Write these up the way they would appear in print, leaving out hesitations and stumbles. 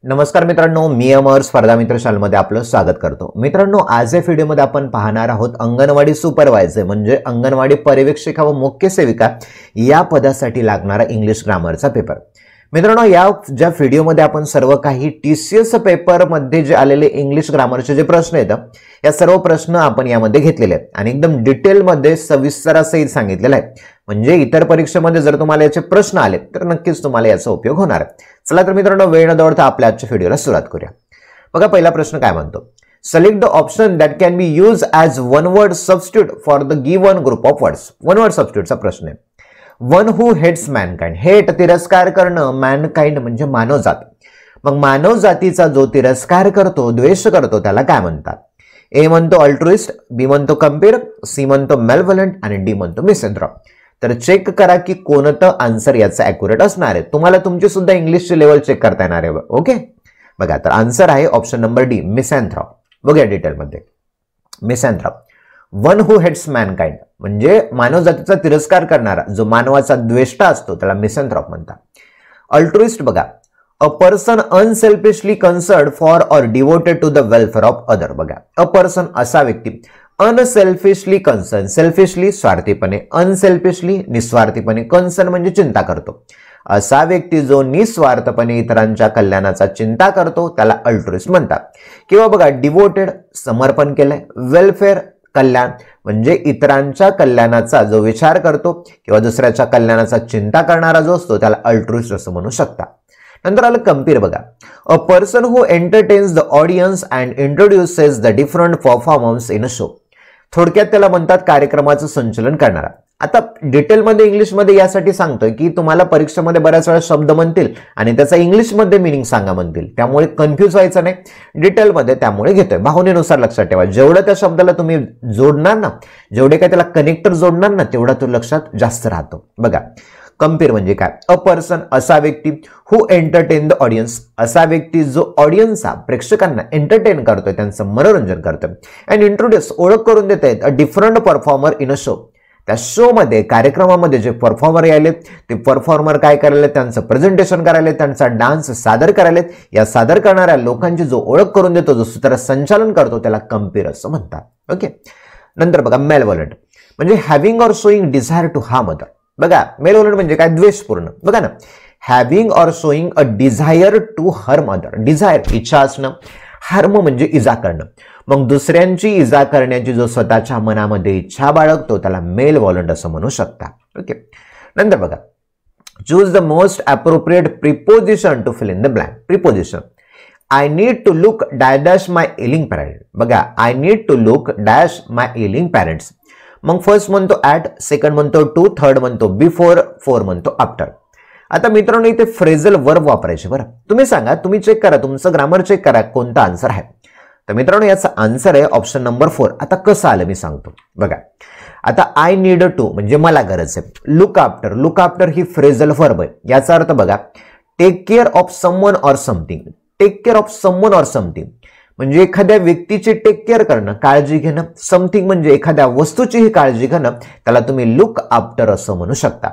नमस्कार मित्रांनो, मी अमर स्पर्धा मित्र शाळेमध्ये आपलं स्वागत करतो। मित्रांनो, आज या व्हिडिओमध्ये आपण पाहणार आहोत अंगणवाडी सुपरवायझर म्हणजे अंगणवाडी पर्यवेक्षिका व मुख्य सेविका या पदासाठी लागणारा इंग्लिश ग्रामरचा पेपर। मित्रांनो, या ज्या व्हिडिओमध्ये आपण सर्व काही टीसीएस पेपर मध्ये जे आलेले इंग्लिश ग्रामरचे जे प्रश्न आहेत या सर्व प्रश्न आपण यामध्ये घेतलेले आहेत आणि एकदम डिटेल मध्ये सविस्तरासहित सांगितलेलं आहे। म्हणजे इतर परीक्षेमध्ये जर तुम्हाला याचे प्रश्न आले तर नक्कीच तुम्हाला याचा उपयोग होणार आहे। चला तर मित्रांनो, वेळ न दवडता आपल्या आजच्या व्हिडिओला सुरुवात करूया। बघा, पहिला प्रश्न काय म्हणतो, select the option that can be use as one word substitute for the given group of words. One word सबस्टिट्यूटचा प्रश्न आहे। One who hates mankind, hate तिरस्कार करणं, मॅनकाइंड म्हणजे मानवजात। मग मानव जातीचा जो तिरस्कार करतो, द्वेष करतो, त्याला काय म्हणतात? ए म्हणतो अल्ट्रुइस्ट, बी म्हणतो कम्पेअर, सी म्हणतो मेलव्हलंट आणि डी म्हणतो मिसएंथ्रोप। तर चेक करा की कोणतं आन्सर याचं ॲक्युरेट असणार आहे। तुम्हाला तुमची सुद्धा इंग्लिशची लेवल चेक करता येणार आहे। ओके, बघा, तर आन्सर आहे ऑप्शन नंबर डी, मिसएंथ्रोप। बघूया डिटेलमध्ये। Misanthrope, one who hates mankind म्हणजे मानवजातीचा तिरस्कार करणारा, जो मानवाचा द्वेष्टा असतो त्याला मिसएंथ्रोप म्हणतात। अल्ट्रुइस्ट बघा, a person unselfishly concerned for or devoted to the welfare of other. बघा, अ पर्सन असा व्यक्ती, अनसेल्फिशली कन्सर्न, सेल्फिशली स्वार्थीपणे, अनसेल्फिशली निस्वार्थीपणे, कन्सर्न म्हणजे चिंता करतो, असा व्यक्ती जो निस्वार्थपणे इतरांच्या कल्याणाचा चिंता करतो त्याला अल्ट्रुइस्ट म्हणतात। किंवा बघा, डिवोटेड समर्पण केलंय, वेलफेअर कल्याण म्हणजे इतरांच्या कल्याणाचा जो विचार करतो किंवा दुसऱ्याच्या कल्याणाचा चिंता करणारा जो असतो त्याला अल्ट्रुइस्ट असं म्हणू शकता। नंतर आलं कम्पेअर बघा, a person who entertains the audience and introduces the different performance in a show. थोडक्यात त्याला म्हणतात कार्यक्रमाचं संचलन करणारा। आता डिटेलमध्ये इंग्लिशमध्ये यासाठी सांगतोय की तुम्हाला परीक्षेमध्ये बऱ्याच वेळा शब्द म्हणतील आणि त्याचा इंग्लिशमध्ये मिनिंग सांगा म्हणतील, त्यामुळे कन्फ्यूज व्हायचं नाही डिटेलमध्ये, त्यामुळे घेतोय। भावनेनुसार लक्षात ठेवा, जेवढं त्या शब्दाला तुम्ही जोडणार ना, जेवढे काय त्याला कनेक्टर जोडणार ना, तेवढा तो लक्षात जास्त राहतो। बघा, कम्पेअर म्हणजे काय, अ पर्सन असा व्यक्ती, हू एंटरटेन द ऑडियन्स असा व्यक्ती जो ऑडियन्सचा प्रेक्षकांना एंटरटेन करतोय, त्यांचं मनोरंजन करतोय, अँड इंट्रोड्यूस ओळख करून देत आहेत a different performer in a show. त्या शो मध्ये, कार्यक्रमामध्ये जे परफॉर्मर आले ते परफॉर्मर काय करायला, त्यांचं प्रेझेंटेशन करायला, त्यांचा डान्स सादर करायला, या सादर करणाऱ्या लोकांची जो ओळख करून देतो, जो सूत्र संचालन करतो त्याला कम्पेअर असं म्हणतात। ओके, नंतर बघा, मेलव्हलंट म्हणजे having or showing desire to harm other. बघा, मेलव्हलंट म्हणजे काय, द्वेषपूर्ण। बघा ना, having or showing a desire to harm other, desire इच्छा असणं, हार्म म्हणजे इजा करणं, मग दुसऱ्यांची इजा करण्याची जो स्वतःच्या मनामध्ये इच्छा बाळगतो त्याला मेलव्हलंट असं म्हणू शकता। ओके, नंतर बघा, choose the most appropriate preposition to fill in the blank. Preposition, I need to look dash my ailing parent. बघा, I need to look dash my ailing parents, मग फर्स्ट म्हणतो ॲट, सेकंड म्हणतो to, third म्हणतो before, four म्हणतो after. आता मित्रांनो, इथे phrasal verb वापरायचे बरं। तुम्ही सांगा, तुम्ही चेक करा, तुमचं ग्रामर चेक करा कोणता आन्सर आहे। तर मित्रांनो, याचा आन्सर आहे ऑप्शन नंबर 4। आता कसं आलं मी सांगतो बघा। आता आय नीड टू म्हणजे मला गरज आहे, लुक आफ्टर, लुक आफ्टर ही फ्रेझल वर्ब आहे। याचा अर्थ बघा, take care of someone or something, take care of someone or something म्हणजे एखाद्या व्यक्तीची टेक केअर करणं, काळजी घेणं, समथिंग म्हणजे एखाद्या वस्तूचीही काळजी घेणं, त्याला तुम्ही लुक आफ्टर असं म्हणू शकता।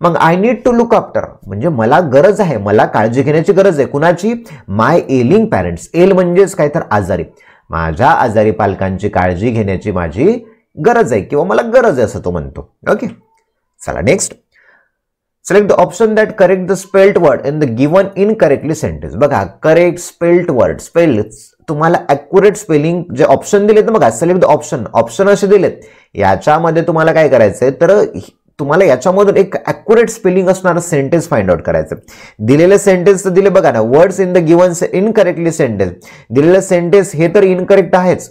मग I need to look after म्हणजे मला गरज आहे, मला काळजी घेण्याची गरज आहे, कुणाची? माय एलिंग पॅरेंट्स। एल म्हणजेच काय तर आजारी, माझ्या आजारी पालकांची काळजी घेण्याची माझी गरज आहे किंवा मला गरज आहे असं तो म्हणतो। ओके, चला next, select the option that correct the spelled word in the given incorrectly sentence. बघा, करेक्ट स्पेल्ड वर्ड, स्पेल तुम्हाला ॲक्युरेट स्पेलिंग जे ऑप्शन दिलेत बघा, सिलेक्ट द ऑप्शन, ऑप्शन असे दिलेत, याच्यामध्ये तुम्हाला काय करायचंय तर तुम्हाला याच्यामधून एक ॲक्युरेट स्पेलिंग असणारं सेंटेन्स फाइंड आउट करायचं। दिलेले सेंटेन्स तर दिले बघा ना, words in the given incorrectly sentence, दिलेलं सेंटेन्स हे तर इनकरेक्ट आहेच,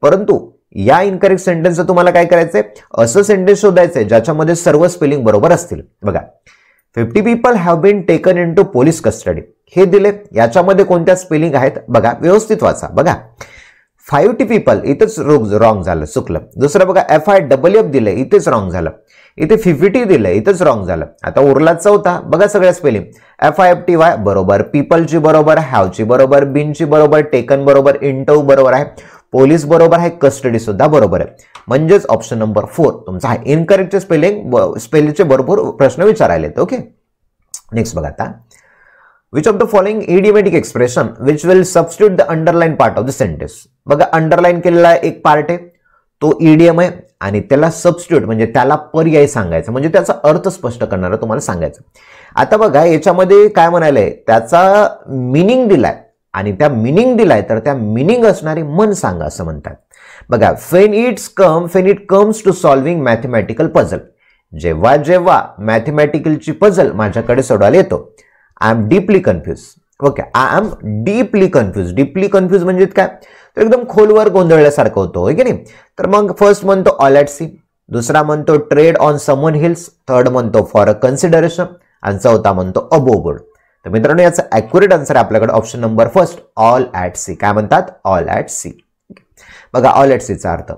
परंतु या इनकरेक्ट सेंटेन्सचं तुम्हाला काय करायचंय, असं सेंटेन्स शोधायचंय ज्याच्यामध्ये सर्व स्पेलिंग बरोबर असतील। बघा, 50 people have been taken into police custody हे दिले, याच्यामध्ये कोणत्या स्पेलिंग आहेत बघा, व्यवस्थित वाचा। बघा, 50 people इथेच रॉंग झालं, चुकलं। दुसरं बघा, FIFF दिले, इथेच रॉंग झालं। इथे 50 दिले, इथेच रॉंग झालं। आता उरला चौथा, बघा सगळ्या स्पेलिंग, FIFTY बरोबर, पीपलची बरोबर, हॅवची बरोबर, बीनची बरोबर, टेकन बरोबर, इंटो बरोबर आहे, पोलीस बरोबर आहे, कस्टडी सुद्धा बरोबर आहे। म्हणजेच ऑप्शन नंबर 4 तुमचा आहे। इनकरेक्टचे स्पेलिंगचे भरपूर प्रश्न विचारायलेत। ओके, नेक्स्ट बघा, आता which of the following idiomatic expression which will substitute the underline part of the sentence. बघा अंडरलाइन केलेला एक पार्ट आहे तो इडियम आहे आणि त्याला सबस्टिट्यूट म्हणजे त्याला पर्याय सांगायचा म्हणजे त्याचा अर्थ स्पष्ट करणारा तुम्हाला सांगायचं. आता बघा याच्यामध्ये काय म्हणालंय त्याचा मिनिंग दिलाय आणि त्या मिनिंग दिलाय तर त्या मिनिंग असणारी मन सांगा असं म्हणतात. बघा when it comes to solving mathematical puzzle, जेव्हा जेव्हा मॅथमॅटिकलची पझल माझ्याकडे सोडवायला येतो I am deeply confuse. Okay I am deeply confuse. Deeply confuse म्हणजे काय तर एकदम खोलवर गोंधळल्यासारखं होतं होय की नाही. तर मग फर्स्ट म्हणतो ऑल ॲट सी, दुसरा म्हणतो tread on someone heels, third म्हणतो फॉर अ कन्सिडरेशन आणि चौथा म्हणतो अबोव बोर्ड. तर मित्रांनो याचा ॲक्युरेट आन्सर आपल्याकडे option number first all at sea. काय म्हणतात ऑल ॲट सी. बघा ऑल ॲट सीचा अर्थ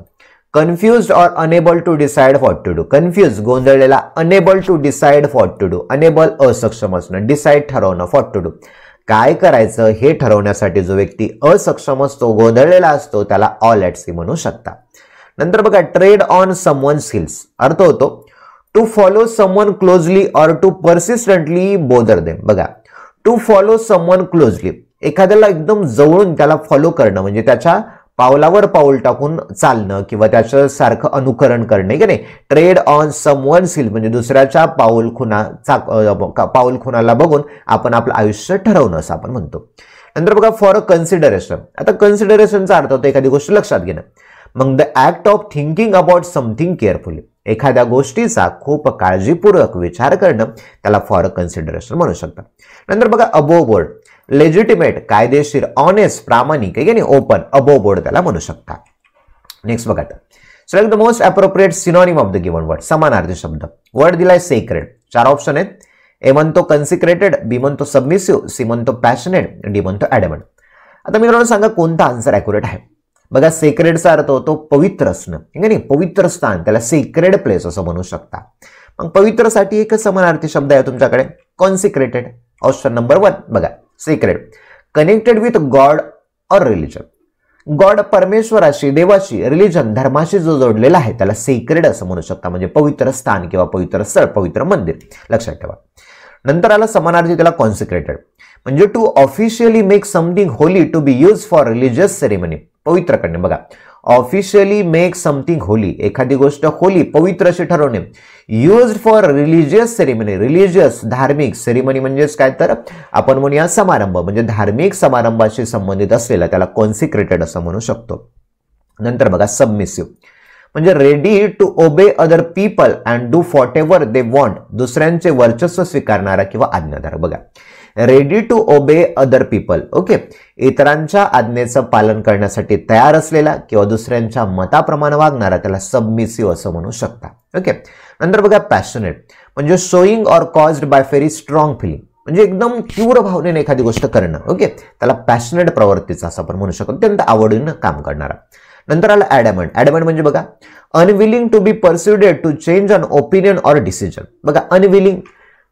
confused or unable to decide what to do. Confuse गोंधळलेला, unable to decide what to do, unable असक्षम असणं, डिसाइड ठरवणं, व्हॉट टू डू काय करायचं हे ठरवण्यासाठी जो व्यक्ती असक्षम असतो गोंधळलेला असतो त्याला ऑल ॲट सी म्हणू शकता. नंतर बघा ट्रेड ऑन समवन्स हिल्स अर्थ होतो to follow someone closely or to persistently bother them. बघा टू फॉलो समवन क्लोजली एखाद्याला एकदम जवळून त्याला फॉलो करणं म्हणजे त्याच्या पावलावर पाऊल टाकून चालणं किंवा त्याचं सारखं अनुकरण करणे की नाही. ट्रेड ऑन समवन्स हिल म्हणजे दुसऱ्याच्या पाऊल खुणाला बघून आपण आपलं आयुष्य ठरवणं असं आपण म्हणतो. नंतर बघा फॉर अ कन्सिडरेशन. आता कन्सिडरेशनचा अर्थ होतो एखादी गोष्ट लक्षात घेणं. मग the act of thinking about something carefully एखाद्या गोष्टीचा खूप काळजीपूर्वक विचार करणं त्याला फॉर अ कन्सिडरेशन म्हणू शकतात. नंतर बघा अबोव बोर्ड लेजिटिमेट कायदेशीर, ऑनेस्ट प्रामाणिक आहे की नाही, ओपन, अबोव बोर्ड त्याला म्हणू शकता. नेक्स्ट बघा select the most appropriate synonym of the given word. समानार्थी शब्द. वर्ड दिलाय सेक्रेड, चार ऑप्शन आहेत. ए म्हणतो कन्सिक्रेटेड, बी म्हणतो सबमिसिव्ह, सी म्हणतो पॅशनेट, डी म्हणतो ॲडमंट. आता मित्रांनो सांगा कोणता आन्सर ॲक्युरेट आहे. बघा सेक्रेडचा अर्थ होतो पवित्र असणं ठीक आहे, पवित्र स्थान त्याला सेक्रेड प्लेस असं म्हणू शकता. मग पवित्रसाठी एकच समानार्थी शब्द आहे तुमच्याकडे कॉन्सिक्रेटेड. ऑप्शन नंबर 1 बघा सेक्रेड कनेक्टेड विथ गॉड और रिलिजन. गॉड परमेश्वराशी, देवाशी, रिलिजन धर्माशी जो जोडलेला आहे त्याला सेक्रेड असं म्हणू शकता म्हणजे पवित्र स्थान किंवा पवित्र स्थळ, पवित्र मंदिर लक्षात ठेवा. नंतर आला समानार्थी त्याला कॉन्सिक्रेटेड म्हणजे to officially make something holy to be use for religious ceremony. पवित्र करणे. बघा ऑफिशियली मेक समथिंग होली एखादी गोष्ट होली पवित्र अशी ठरवणे. Used for religious ceremony, religious धार्मिक, सेरेमनी म्हणजेच काय तर आपण म्हणूया समारंभ म्हणजे धार्मिक समारंभाशी संबंधित असलेला त्याला कॉन्सिक्रेटेड असं म्हणू शकतो. नंतर बघा सबमिसिव्ह म्हणजे ready to obey other people and do whatever they want दुसऱ्यांचे वर्चस्व स्वीकारणारा किंवा आज्ञाधारक. बघा ready to obey other people okay इतरांच्या आज्ञेचं पालन करण्यासाठी तयार असलेला किंवा दुसऱ्यांच्या मताप्रमाणे वागणारा त्याला सबमिसिव्ह असं म्हणू शकता. ओके नंतर बघा पॅशनेट म्हणजे showing or caused by very strong feeling म्हणजे एकदम तीव्र भावनेने एखादी गोष्ट करणं. ओके त्याला पॅशनेट प्रवृत्तीचा असं आपण म्हणू शकतो, अत्यंत आवडीनं काम करणारा. नंतर आला ॲडमंट. ॲडमंट म्हणजे बघा unwilling to be persuaded to change an opinion or decision. बघा अनविलिंग,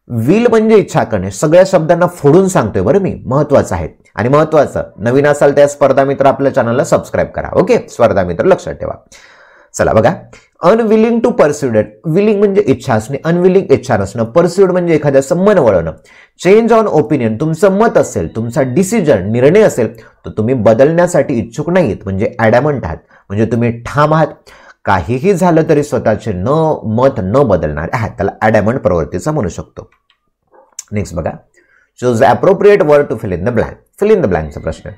विल म्हणजे इच्छा करणे. सगळ्या शब्दांना फोडून सांगतोय बरं मी, महत्वाचं आहे. आणि महत्वाचं नवीन असाल त्या स्पर्धा मित्र आपल्या चॅनलला सबस्क्राईब करा. ओके स्पर्धा मित्र लक्षात ठेवा. चला बघा अनविलिंग टू परस्युडेड, विलिंग म्हणजे इच्छा असणे, अनविलिंग इच्छा नसणं, परस्युड म्हणजे एखाद्याचं मन वळवणं. चेंज ऑन ओपिनियन तुमचं मत असेल, तुमचा डिसिजन निर्णय असेल तर तुम्ही बदलण्यासाठी इच्छुक नाहीत म्हणजे ॲडमंट आहात म्हणजे तुम्ही ठाम आहात. काहीही झालं तरी स्वतःचे मत न बदलणार आहात त्याला ॲडमंट प्रवृत्तीचा म्हणू शकतो. नेक्स्ट बघा choose appropriate word to fill in the blank. Fill in the ब्लँकचा प्रश्न.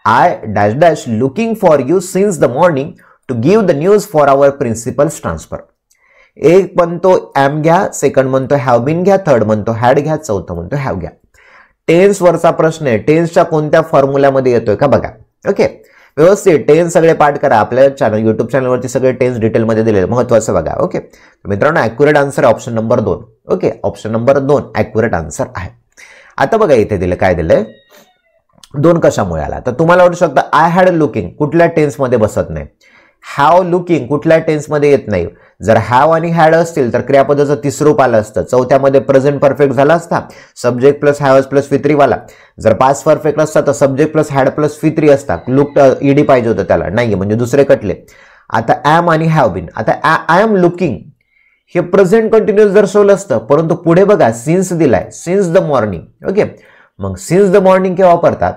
I dash dash looking for you since the morning to give the news for our principal's transfer. एक म्हणतो ॲम घ्या, सेकंड म्हणतो have been घ्या, third म्हणतो had घ्या, चौथं म्हणतो हॅव घ्या. टेन्स वरचा प्रश्न आहे. टेन्सच्या कोणत्या फॉर्म्युल्यामध्ये येतोय का बघा. ओके व्यवस्थित टेन्स सगळे पाठ करा. आपल्या चॅनल युट्यूब चॅनलवरती सगळे टेन्स डिटेलमध्ये दिलेले महत्वाचं बघा. ओके मित्रांनो accurate answer option number 2. Okay option number 2 accurate answer आहे. आता बघा इथे दिलं काय दिलंय 2 कशामुळे आला तर तुम्हाला वाटू शकतं आय हॅड लुकिंग कुठल्या टेन्समध्ये बसत नाही. हॅव लुकिंग कुठल्या टेन्समध्ये येत नाही. जर हॅव आणि हॅड असतील तर क्रियापदाचं तिसरं रूप आलं असतं. चौथ्यामध्ये प्रेझेंट परफेक्ट झाला असता subject plus have plus V3 वाला. जर पास्ट परफेक्ट असता तर subject plus had plus V3 असता. लुक ईडी पाहिजे होतं त्याला, नाही म्हणजे दुसरे कटले. आता ॲम आणि हॅव बीन. आता आय एम लुकिंग हे प्रेझेंट कंटिन्युअस दर्शवलं असतं परंतु पुढे बघा सिन्स दिलाय, सिन्स द मॉर्निंग. ओके मग सिन्स द मॉर्निंग केव्हा वापरतात?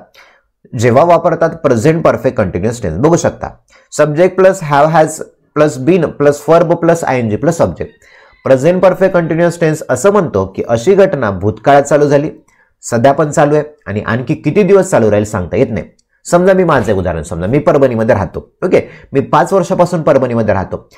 जेव्हा वापरतात प्रेझेंट परफेक्ट कंटिन्युअस टेन्स. बघू शकता subject plus have has plus been plus verb plus ING plus subject. Present perfect continuous tense असं म्हणतो की अशी घटना भूतकाळात चालू झाली, सध्या पण चालू आहे आणि आणखी किती दिवस चालू राहील सांगता येत नाही. समजा मी माझं उदाहरण, समजा मी परभणीमध्ये राहतो. ओके, मी 5 वर्षापासून परभणीमध्ये राहतो.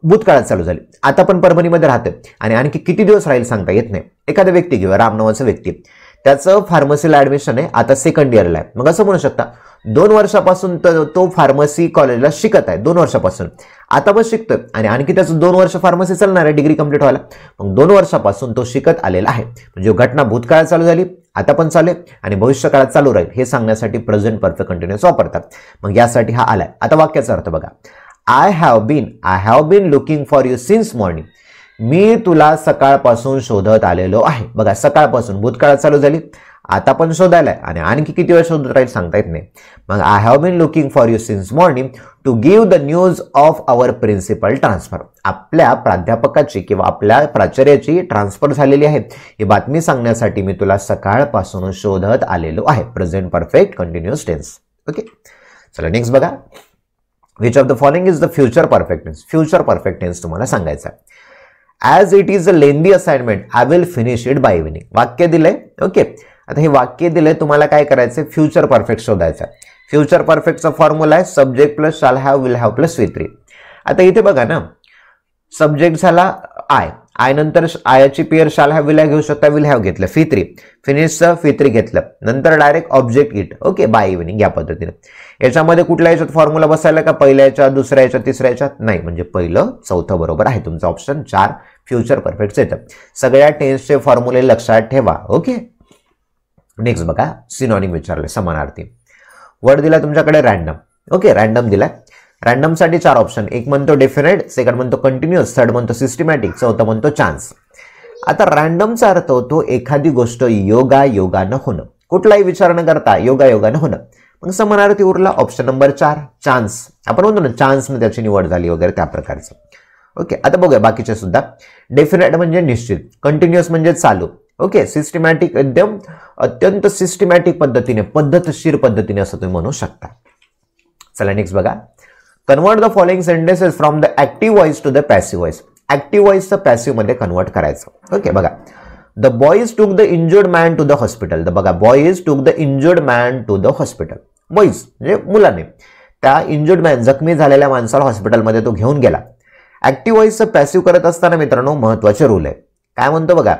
भूतकाळात चालू झाली, आता पण परभणीमध्ये राहते आणि आणखी किती दिवस राहील सांगता येत नाही. एखादा व्यक्ती किंवा राम नावाचा व्यक्ती, त्याचं फार्मसीला ऍडमिशन आहे, आता सेकंड इयरला आहे. मग असं म्हणू शकता 2 वर्षापासून तो फार्मसी कॉलेजला शिकत आहे, 2 वर्षापासून आता पण शिकतोय आणि आणखी त्याचं 2 वर्ष फार्मसी चालणार आहे डिग्री कंप्लीट व्हायला. मग 2 वर्षापासून तो शिकत आलेला आहे. म्हणजे घटना भूतकाळात चालू झाली, आता पण चालेल आणि भविष्यकाळात चालू राहील हे सांगण्यासाठी प्रेझेंट परफेक्ट कंटिन्युअस वापरतात. मग यासाठी हा आलाय. आता वाक्याचा अर्थ बघा. I have been looking for you since morning. मी तुला सकाळपासून शोधत आलेलो आहे. बघा सकाळपासून भूतकाळात चालू झाली, आता पण शोधायलाय आणि आणखी किती वेळ शोधत राहील सांगता येत नाही. मग I have been looking for you since morning to give the news of our principal transfer. आपल्या प्राध्यापकाची किंवा आपल्या प्राचार्याची ट्रान्सफर झालेली आहे ही बातमी सांगण्यासाठी मी तुला सकाळपासून शोधत आलेलो आहे. Present perfect continuous tense. Okay, चला नेक्स्ट बघा. Which of the following is the future perfect tense. Future perfect tense तुम्हाला सांगायचं आहे. As it is a lengthy assignment I will finish it by evening. वाक्य दिलंय. ओके, आता हे वाक्य दिलंय, तुम्हाला काय करायचंय? फ्युचर परफेक्ट शोधायचं आहे. फ्युचर परफेक्टचा फॉर्म्युला आहे subject plus shall have will have plus V3. आता इथे बघा ना, सब्जेक्ट झाला आय नंतर आयाची pair shall have will have घेऊ शकता, विल हॅव घेतलं V3, फिनिशचं V3 घेतलं, नंतर direct object it. Okay, by evening या पद्धतीने. याच्यामध्ये कुठल्या याच्यात फॉर्म्युला बसायला का? पहिल्या याच्यात, दुसऱ्या याच्यात, तिसऱ्या याच्यात नाही, म्हणजे पहिलं चौथं बरोबर आहे. तुमचं ऑप्शन 4 फ्युचर परफेक्ट येतं. सगळ्या टेन्सचे फॉर्म्युले लक्षात ठेवा. ओके, नेक्स्ट बघा. सिनॉनिम विचारले, समानार्थी. वर्ड दिला तुमच्याकडे रॅन्डम. ओके, रॅन्डम दिलाय. रॅन्डम साठी 4 ऑप्शन. एक म्हणतो डेफिनेट, सेकंड म्हणतो कंटिन्युअस, थर्ड म्हणतो सिस्टमॅटिक, चौथं म्हणतो चान्स. आता रॅन्डमचा अर्थ होतो एखादी गोष्ट योगायोगानं होणं. कुठलाही विचार न करता योगायोगानं होणं. मग समानार्थी उरला ऑप्शन नंबर 4 चान्स. आपण म्हणतो ना चान्सने त्याची निवड झाली वगैरे त्या प्रकारचं. ओके, आता बघूया बाकीचे सुद्धा. डेफिनेट म्हणजे निश्चित, कंटिन्युअस म्हणजे चालू. ओके, सिस्टमॅटिक एकदम अत्यंत सिस्टमॅटिक पद्धतीने, पद्धतशीर पद्धतीने असं तुम्ही म्हणू शकता. चला नेक्स्ट बघा. Convert the following sentences from the active voice to the passive voice. Active व्हॉइसचं पॅसिव्ह मध्ये कन्वर्ट करायचं. ओके बघा. The boys took the injured man to the hospital. बघा, boys took the injured man to the hospital. Boys म्हणजे मुलाने त्या injured man, जखमी झालेल्या माणसाला हॉस्पिटलमध्ये तो घेऊन गेला. ऍक्टिव्ह व्हॉइसचं पॅसिव्ह करत असताना मित्रांनो महत्वाचे रूल आहे. काय म्हणतो बघा.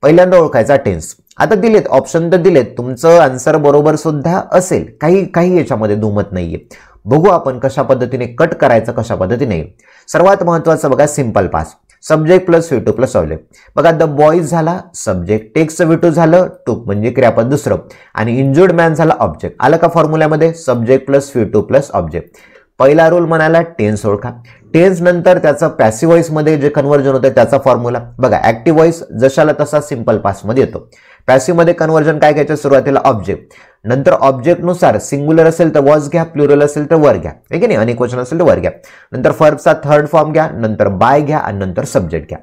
पहिल्यांदा ओळखायचा टेन्स. आता दिलेत ऑप्शन तर दिलेत, तुमचं आन्सर बरोबर सुद्धा असेल, काही याच्यामध्ये दुमत नाहीये. बघू आपण कशा पद्धतीने कट करायचं, कशा पद्धतीने. सर्वात महत्वाचं बघा simple past. Subject plus V2 plus object. बघा द बॉईज झाला सब्जेक्ट, टेक्स V2 झालं टूक म्हणजे क्रियापद दुसरं आणि इंजर्ड मॅन झाला ऑब्जेक्ट. आलं का फॉर्म्युल्यामध्ये? Subject plus V2 plus object. पहिला रूल म्हणाला टेन्स ओळखा. टेन्स नंतर त्याचा पॅसिव्ह व्हॉइस मध्ये जे कन्व्हर्जन होतं त्याचा फॉर्म्युला बघा. ऍक्टिव्ह व्हॉइस जशाला तसा सिंपल पास मध्ये येतो. पॅसिव्ह मध्ये कन्व्हर्जन काय घ्यायचं? सुरुवातीला ऑब्जेक्ट, नंतर ऑब्जेक्ट नुसार सिंग्युलर असेल तर वॉज घ्या, प्लुरल असेल तर वर घ्या, आहे की नाही, अनेक वचन असेल तर वर घ्या, नंतर फर्बचा थर्ड फॉर्म घ्या, नंतर बाय घ्या आणि नंतर सब्जेक्ट घ्या.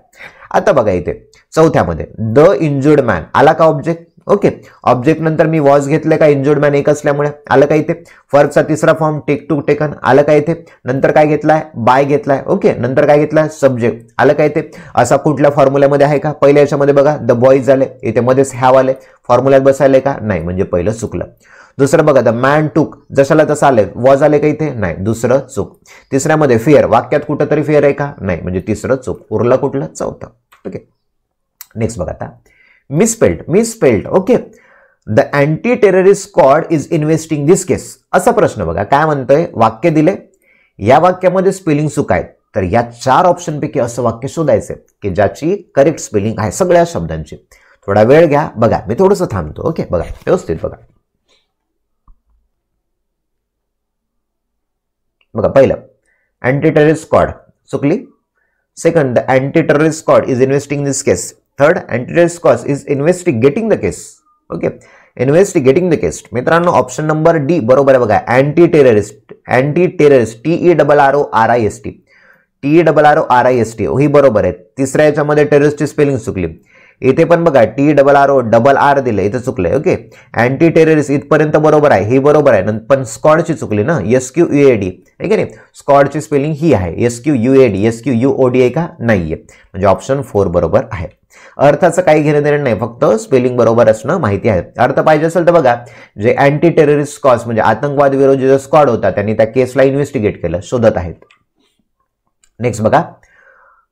आता बघा इथे चौथ्यामध्ये द इंजर्ड मॅन आला का ऑब्जेक्ट. ओके, ऑब्जेक्ट नंतर मी वॉज घेतलं का, इंजर्ड मॅन एक असल्यामुळे आलं का इथे. फर्बचा तिसरा फॉर्म टेक टू टेकन आलं का इथे. नंतर काय घेतलाय? बाय घेतलाय. ओके, नंतर काय घेतलाय? सब्जेक्ट आलं का इथे. असा कुठल्या फॉर्म्युल्यामध्ये आहे का? पहिल्या याच्यामध्ये बघा द बॉईज आले, इथे मध्येच हॅव आले, फॉर्म्युल्यात बसायले का? नाही, म्हणजे पहिलं चुकलं. दुसरं बघा द मॅन टूक, जशाला तसं आले, वॉज आले का इथे? नाही, दुसरं चूक. तिसऱ्यामध्ये फिअर, वाक्यात कुठं तरी फिअर आहे का? नाही, म्हणजे तिसरं चूक. उरलं कुठलं? चौथं. ओके, नेक्स्ट बघा आता. Misspelled. Okay, the anti terrorist squad is investing this case. असा प्रश्न बघा काय म्हणतोय. वाक्य दिले, या वाक्यामध्ये स्पेलिंग चूक आहे, तर या 4 ऑप्शन पैकी असं वाक्य शोधायचं की ज्याची करेक्ट स्पेलिंग आहे सगळ्या शब्दांची. थोडा वेळ घ्या, बघा मी थोडंसं थांबतो. ओके, बघा व्यवस्थित बघा. बघा पहिलं अँटी टेररिस्ट स्क्वॉड चुकली. Second the anti terrorist squad is investing this case. Third anti terrorist squad is investigating the case. Okay, investigating the case. मित्रांनो ऑप्शन नंबर डी बरोबर आहे बघा. अँटी टेररिस्ट TERRORIST ही बरोबर आहे. तिसऱ्या याच्यामध्ये टेररिस्टची स्पेलिंग चुकली. इथे पण बघा TRRO डबल आर दिले, इथे चुकलंय. ओके, अँटी टेररिस्ट इथपर्यंत बरोबर आहे, ही बरोबर आहे, पण स्क्वॉडची चुकली ना, SQUAD आहे की नाही. स्क्वॉडची स्पेलिंग ही आहे SQUAD, SQUOD आहे का, नाहीये, म्हणजे ऑप्शन 4 बरोबर आहे. अर्थाचं काही घेणं देणं नाही, फक्त स्पेलिंग बरोबर असणं माहिती आहे. अर्थ पाहिजे असेल तर बघा, जे अँटी टेररिस्ट स्क्वॉड म्हणजे आतंकवाद विरोधी जो स्क्वॉड होता त्यांनी त्या केसला इन्व्हेस्टिगेट केलं, शोधत आहेत. नेक्स्ट बघा,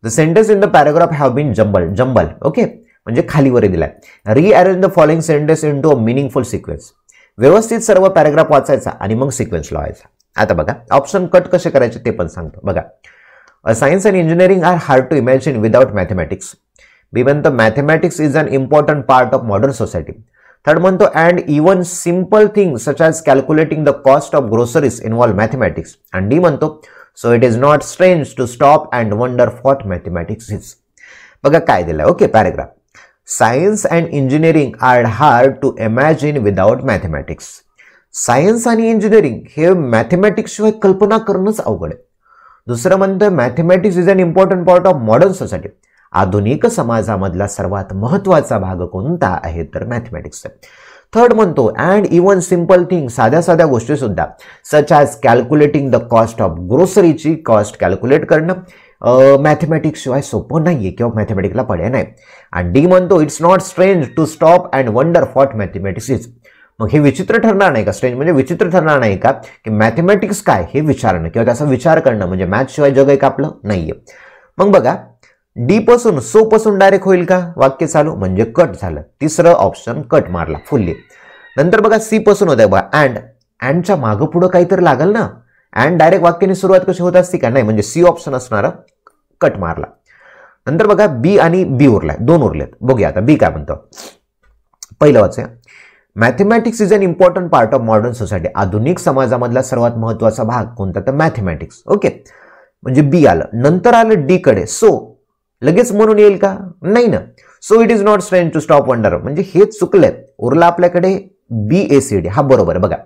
the sentence in the paragraph have been jumble. Okay, म्हणजे खालीवर दिलाय. Rearrange the following sentence into a meaningful sequence. व्यवस्थित सर्व पॅराग्राफ वाचायचा आणि मग सिक्वेन्स लावायचा. आता बघा, ऑप्शन कट कसे करायचे ते पण सांगतो. बघा, science and engineering are hard to imagine without mathematics. B म्हणतो mathematics is an important part of modern society. Third म्हणतो and even simple things such as calculating the cost of groceries involve mathematics. आणि D म्हणतो so it is not strange to stop and wonder what mathematics is. बघा काय दिलं. Okay, paragraph, science and engineering are hard to imagine without mathematics. Science आणि engineering हे mathematics शिवाय कल्पना करणंच अवघड आहे. दुसरं म्हणतं mathematics is an important part of modern society. आधुनिक समाजामधला सर्वात महत्वाचा भाग कोणता आहे तर मॅथमॅटिक्स. थर्ड म्हणतो अँड इवन सिम्पल थिंग, साध्या साध्या गोष्टी सुद्धा, such as calculating the cost of ग्रोसरीची कॉस्ट कॅल्क्युलेट करणं मॅथमॅटिक्स शिवाय सोपं नाहीये किंवा मॅथमॅटिक्सला पर्याय नाही. आणि डी म्हणतो it's not strange to stop and wonder what mathematics is. मग हे विचित्र ठरणार नाही का, स्ट्रेंज म्हणजे विचित्र ठरणार नाही का की मॅथमॅटिक्स काय हे विचारणं किंवा त्याचा विचार करणं म्हणजे मॅथ शिवाय जग आहे का आपलं, नाहीये. मग बघा, डी पासून सो पासून डायरेक्ट होईल का वाक्य चालू, म्हणजे कट झालं. तिसरं ऑप्शन कट मारला फुल्ली. नंतर बघा सी पासून होत आहे बघा अँडच्या मागं पुढं काहीतरी लागल ना, अँड डायरेक्ट वाक्याने सुरुवात कशी होत असते का, नाही, म्हणजे सी ऑप्शन असणार, कट मारला. नंतर बघा बी आणि बी उरलाय, दोन उरलेत. बघूया आता बी काय म्हणतो. पहिलं वाचूया, mathematics is an important part of modern society. आधुनिक समाजामधला सर्वात महत्वाचा भाग कोणता तर मॅथमॅटिक्स. ओके, म्हणजे बी आलं. नंतर आलं डी कडे, सो लगेच म्हणून येईल का, नाही ना. So it is not strange to stop wonder, म्हणजे हे चुकलंय. उरला आपल्याकडे BACD, हा बरोबर आहे. बघा,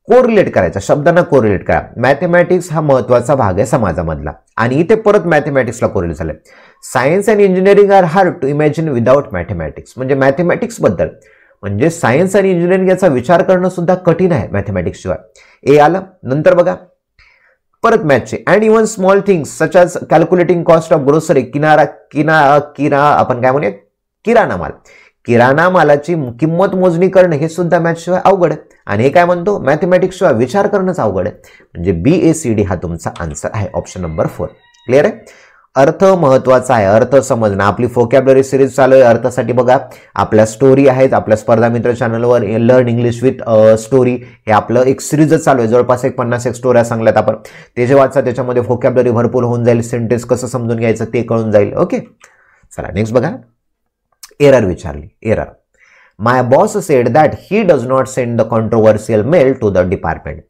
कोरिलेट करायचा, शब्दांना कोरिलेट करा. मॅथमॅटिक्स हा महत्वाचा भाग आहे समाजामधला आणि इथे परत मॅथमॅटिक्सला कोरिलेट झालंय. Science and engineering are hard to imagine without mathematics, म्हणजे मॅथमॅटिक्स बद्दल, म्हणजे सायन्स आणि इंजिनिअरिंग याचा विचार करणं सुद्धा कठीण आहे मॅथमॅटिक्स शिवाय. ए आलं. नंतर बघा परत मॅथचे and even small things such as calculating cost of grocery. आपण काय म्हणूया, किराणा माल. किराणा मालाची किंमत मोजणी करणं हे सुद्धा मॅथ शिवाय अवघड आहे. आणि हे काय म्हणतो, मॅथमॅटिक्स शिवाय विचार करणंच अवघड आहे. म्हणजे BACD हा तुमचा आन्सर आहे, ऑप्शन नंबर 4. क्लिअर आहे. अर्थ महत्वाचा आहे, अर्थ समजणं. आपली फोकॅब्युलरी सिरीज चालू आहे अर्थासाठी. बघा आपल्या स्टोरी आहेत आपल्या स्पर्धा मित्र चॅनलवर, लर्न इंग्लिश विथ स्टोरी हे आपलं एक सिरीजच चालू आहे. जवळपास 50 स्टोऱ्या सांगल्यात आपण. ते जे वाचा त्याच्यामध्ये फोकॅब्युलरी भरपूर होऊन जाईल, सेंटेन्स कसं समजून घ्यायचं ते कळून जाईल. ओके, चला नेक्स्ट बघा. एरर विचारली. Error, my boss said that he does not send the controversial mail to the department.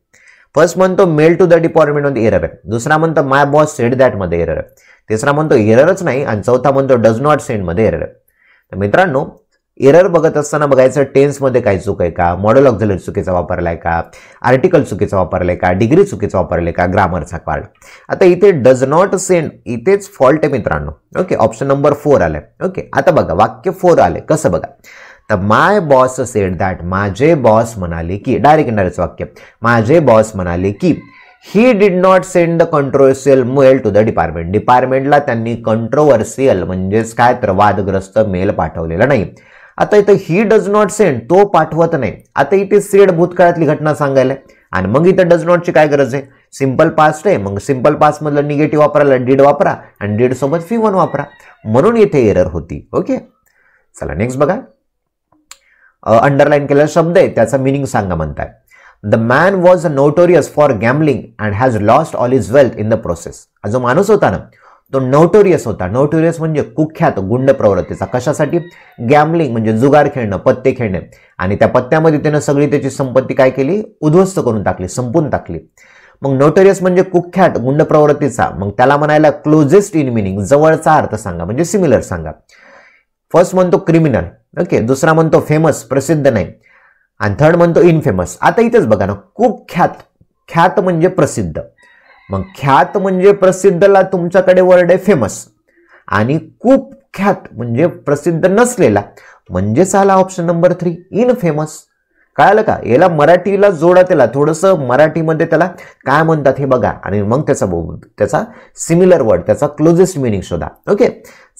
First म्हणतो मेल टू द डिपार्टमेंट मध्ये एरर आहे. दुसरा म्हणतो माय बॉस सेड दॅट मध्ये एरर आहे. तिसरा म्हणतो एररच नाही आणि चौथा म्हणतो डज नॉट सेंड मध्ये एरर आहे. तर मित्रांनो, एरर बघत असताना बघायचं टेन्स मध्ये काही चूक आहे का, मॉडेल ऑक्झिलरी चुकीचा वापरलाय का, आर्टिकल चुकीचा वापरलाय का, डिग्री चुकीचा वापरलाय का, ग्रामरचा पार्ट. आता इथे डज नॉट सेंड इथेच फॉल्ट आहे मित्रांनो. ओके, ऑप्शन नंबर 4 आलाय. ओके, आता बघा वाक्य 4 आले. कसं बघा, तर माय बॉस सेड दॅट, माझे बॉस म्हणाले की, डायरेक्ट इंडायरेक्ट वाक्य, माझे बॉस म्हणाले की he did not send the controversial mail to the department. डिपार्टमेंटला त्यांनी कंट्रोवर्शियल म्हणजेच काय तर वादग्रस्त मेल पाठवलेला नाही. आता इथं ही डज नॉट सेंड, तो पाठवत नाही. आता इथे सेड भूतकाळातली घटना सांगायला आणि मग इथं डज नॉटची काय गरज आहे, सिंपल पास्ट आहे. मग सिंपल पास्ट मधलं निगेटिव्ह वापरायला डिड वापरा आणि डिड सोबत V1 वापरा, म्हणून इथे एरर होती. ओके, चला नेक्स्ट बघा. अंडरलाईन केलेला शब्द आहे त्याचा मिनिंग सांगा म्हणताय. The man was notorious for gambling and has lost all his wealth in the process. जो माणूस होता ना तो नोटोरियस होता. नोटोरियस म्हणजे कुख्यात, गुंड प्रवृत्तीचा. कशासाठी, गॅम्बलिंग म्हणजे जुगार खेळणं, पत्ते खेळणे. आणि त्या पत्त्यामध्ये त्यानं सगळी त्याची संपत्ती काय केली, उद्ध्वस्त करून टाकली, संपून टाकली. मग नोटोरियस म्हणजे कुख्यात, गुंड प्रवृत्तीचा. मग त्याला म्हणायला क्लोजेस्ट इन मिनिंग, जवळचा अर्थ सांगा म्हणजे सिमिलर सांगा. फर्स्ट म्हणतो क्रिमिनल. ओके, दुसरा म्हणतो फेमस, प्रसिद्ध नाही. आणि थर्ड म्हणतो इनफेमस. आता इथेच बघा ना, कुख्यात, ख्यात म्हणजे प्रसिद्ध. मग ख्यात म्हणजे प्रसिद्धला तुमच्याकडे वर्ड आहे फेमस आणि खूप अख्यात म्हणजे प्रसिद्ध नसलेला, म्हणजेच आला ऑप्शन नंबर 3 इनफेमस. कळालं का? याला मराठीला जोडा, त्याला थोडंसं मराठीमध्ये त्याला काय म्हणतात हे बघा आणि मग त्याचा सिमिलर वर्ड, त्याचा क्लोजेस्ट मिनिंग शोधा. ओके.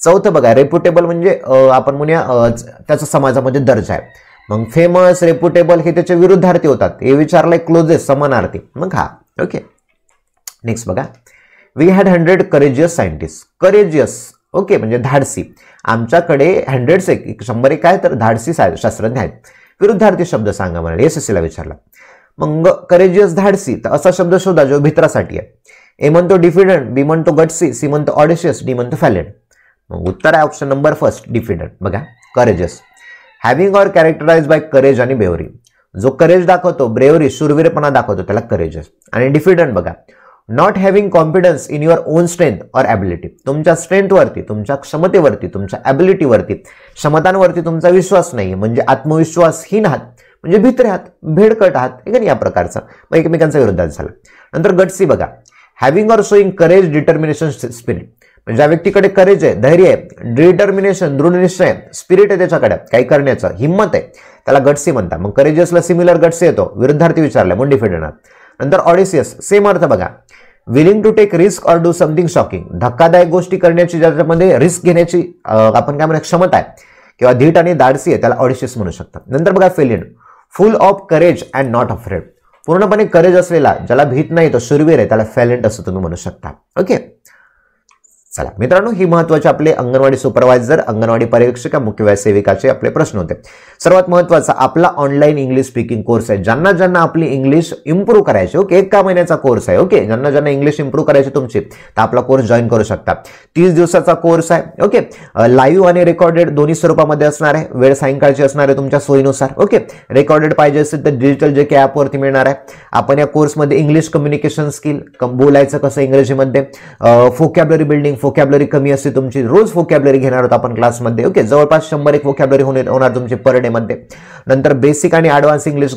चौथं बघा, रेप्युटेबल म्हणजे आपण म्हणूया त्याचा समाजामध्ये दर्जा आहे. मग फेमस, रेप्युटेबल हे त्याचे विरुद्धार्थी होतात. हे विचारलंय क्लोजेस्ट, समानार्थी, मग हा. ओके. नेक्स्ट बघा, we had 100 courageous scientist. Courageous okay म्हणजे धाडसी. आमच्याकडे 100 काय तर धाडसी शास्त्रज्ञ आहेत. विरुद्धार्थी शब्द सांगा म्हणाले, एसएससीला विचारला. मग करेजियस धाडसी, तर असा शब्द शोधा जो भित्रासाठी आहे. ए म्हणतो डिफिडंट, बी म्हणतो गट्सी, सी म्हणतो ऑडिशियस, डी म्हणतो फॅलेंट. मग उत्तर आहे ऑप्शन नंबर 1 डिफिडंट. बघा courageous, having or characterize by courage आणि ब्रेव्हरी. जो करेज दाखवतो, ब्रेव्हरी शूरवीरपणा दाखवतो, त्याला करेजियस. आणि डिफिडंट बघा, not having confidence in your on strength or ability. तुमच्या स्ट्रेंथवरती, तुमच्या क्षमतेवरती, तुमच्या ॲबिलिटीवरती, क्षमतांवरती तुमचा विश्वास नाही, म्हणजे आत्मविश्वासहीन आहात, म्हणजे भित्रे आहात, भेडकट आहात, हे का नाही, या प्रकारचा. मग एकमेकांचा विरोधात झाला. नंतर गट्सी बघा, having or showing courage, determination, spirit. म्हणजे ज्या व्यक्तीकडे करेज आहे, धैर्य आहे, डिटर्मिनेशन, दृढ निश्चय, स्पिरिट आहे त्याच्याकडे काही करण्याचं, हिंमत आहे, त्याला गट्सी म्हणतात. मग करेजियसला सिमिलर गट्सी येतो, विरुद्धार्थी विचारला म्हणून डिफिडंट. नंतर ऑडिशियस, सेम अर्थ बघा, willing to take risk or do something shocking. धक्कादायक गोष्टी करण्याची, ज्याच्यामध्ये रिस्क घेण्याची आपण काय म्हणा क्षमता आहे किंवा धीट आणि धाडसी आहे, त्याला ऑडिशियस म्हणू शकतात. नंतर बघा valiant, full of courage and not afraid. पूर्णपणे करेज असलेला, ज्याला भीत नाही, तो शूरवीर आहे, त्याला फेलियंट असं तुम्ही म्हणू शकता. ओके. चला मित्रांनो, ही महत्वाचे आपले अंगणवाडी सुपरवायझर, अंगणवाडी पर्यवेक्षिका, मुख्य व्यय सेविकाचे आपले प्रश्न होते. सर्वात महत्वाचा आपला ऑनलाईन इंग्लिश स्पीकिंग कोर्स आहे. ज्यांना आपली इंग्लिश इम्प्रूव्ह करायची, ओके, 1 महिन्याचा कोर्स आहे. ओके, ज्यांना इंग्लिश इम्प्रूव्ह करायची तुमची, तर आपला कोर्स जॉईन करू शकता. 30 दिवसाचा कोर्स आहे. ओके, लाईव्ह आणि रेकॉर्डेड दोन्ही स्वरूपामध्ये असणार आहे. वेळ सायंकाळची असणार आहे तुमच्या सोयीनुसार. ओके, रेकॉर्डेड पाहिजे असेल तर डिजिटल जे काही ॲपवरती मिळणार आहे. आपण या कोर्समध्ये इंग्लिश कम्युनिकेशन स्किल, बोलायचं कसं इंग्रजीमध्ये, फोकॅब्युलरी बिल्डिंग, फोकॅब्युलरी कमी असते तुमची, रोज फोकॅब्युलरी घेणार आहोत आपण क्लासमध्ये. ओके, जवळपास 100 फोकॅब्युलरी होणार तुमची पर डे मध्ये. नंतर बेसिक आणि ॲडव्हान्स इंग्लिश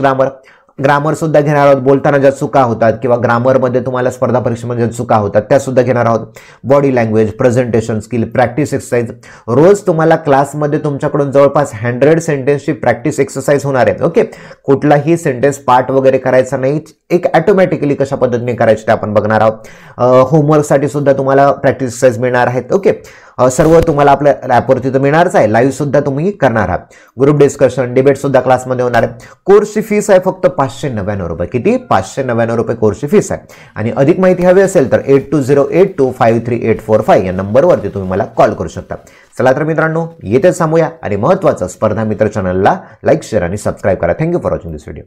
ग्रामर सुद्धा घेणार आहोत. बोलताना ज्या चुका होतात किंवा ग्रामरमध्ये तुम्हाला स्पर्धा परीक्षेमध्ये चुका होतात त्या सुद्धा घेणार आहोत. Body language, presentation skill, practice exercise. रोज तुम्हाला क्लासमध्ये तुमच्याकडून जवळपास 100 सेंटेन्सची प्रॅक्टिस एक्सरसाइज होणार आहे. ओके, कुठलाही सेंटेन्स पार्ट वगैरे करायचा नाही, एक ऑटोमॅटिकली कशा पद्धतीने करायचे ते आपण बघणार आहोत. होमवर्कसाठी सुद्धा तुम्हाला प्रॅक्टिस एक्सरसाइज मिळणार आहेत. ओके, सर्व तुम्हाला आपल्या ॲपवरती तर मिळणारच आहे. लाईव्ह सुद्धा तुम्ही करणार आहात. ग्रुप डिस्कशन, डिबेट सुद्धा क्लासमध्ये होणार आहे. कोर्सची फीस आहे फक्त 599 रुपये. किती? 599 रुपये कोर्सची फीस आहे. आणि अधिक माहिती हवी असेल तर 8208253845 या नंबरवरती तुम्ही मला कॉल करू शकता. चला तर मित्रांनो, येथे थांबूया आणि महत्त्वाचं स्पर्धा मित्र चॅनलला लाईक, शेअर आणि सबस्क्राईब करा. Thank you for watching this video.